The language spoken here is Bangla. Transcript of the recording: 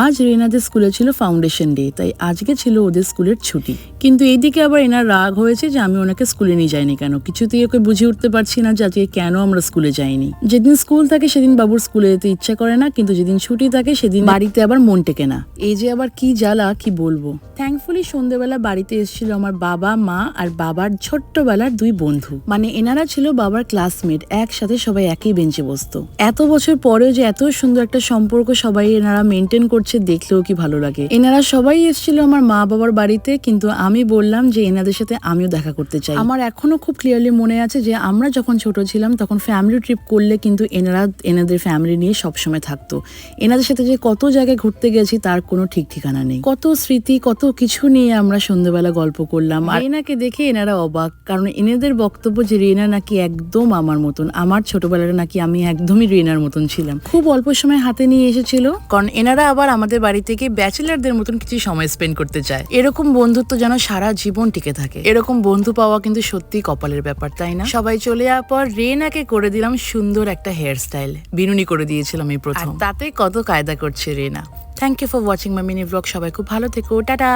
আজ রেনাদের স্কুলে ছিল ফাউন্ডেশন ডে, তাই আজকে ছিল ওদের স্কুলের ছুটি। কিন্তু এইদিকে আবার এনার রাগ হয়েছে যে আমি ওনাকে স্কুলে নিয়ে যাইনি কেন। কিছুতেই ওকে বুঝে উঠতে পারছি না যে আজকে কেন আমরা স্কুলে যাইনি। যেদিন স্কুল থাকে সেদিন বাবুর স্কুলে যেতে ইচ্ছা করে না, কিন্তু যেদিন ছুটি থাকে সেদিন বাড়িতে আবার মন টেকে না। এই যে আবার কি জ্বালা কি বলবো। থ্যাঙ্কফুলি সন্ধ্যেবেলা বাড়িতে এসেছিল আমার বাবা, মা আর বাবার ছোট্টবেলার দুই বন্ধু। মানে এনারা ছিল বাবার ক্লাসমেট, একসাথে সবাই একই বেঞ্চে বসতো। এত বছর পরেও যে এত সুন্দর একটা সম্পর্ক সবাই এনারা মেনটেন করছে দেখলেও কি ভালো লাগে। এনারা সবাই এসেছিল আমার মা বাবার বাড়িতে, কিন্তু আমি বললাম যে এনাদের সাথে আমিও দেখা করতে চাই। আমার এখনো খুব ক্লিয়ারলি মনে আছে যে আমরা যখন ছোট ছিলাম তখন ফ্যামিলি ট্রিপ করলে কিন্তু এনাদের ফ্যামিলি নিয়ে সবসময় থাকতো। এনাদের সাথে যে কত জায়গায় ঘুরতে গেছি তার কোনো ঠিক ঠিকানা নেই। কত স্মৃতি, কত কিছু নিয়ে আমরা সন্ধ্যাবেলা গল্প করলাম। আর রেনাকে দেখে এনারা অবাক, কারণ এনাদের বক্তব্য যে রেনা নাকি একদম আমার মতন, আমার ছোটবেলাটা নাকি আমি একদমই রেনার মতন ছিলাম। খুব অল্প সময় হাতে নিয়ে এসেছিল, কারণ এনারা আবার আমাদের বাড়ি থেকে ব্যাচেলারদের মতন কিছু সময় স্পেন্ড করতে চায়। এরকম বন্ধুত্ব যেন সারা জীবন টিকে থাকে। এরকম বন্ধু পাওয়া কিন্তু সত্যি কপালের ব্যাপার, তাই না? সবাই চলে যাওয়ার পর রেনাকে করে দিলাম সুন্দর একটা হেয়ার স্টাইল, বিনুনি করে দিয়েছিলাম এই প্রথম। তাতে কত কায়দা করছে Rena. Thank you for watching my mini blog. সবাই খুব ভালো থেকো, টাটা।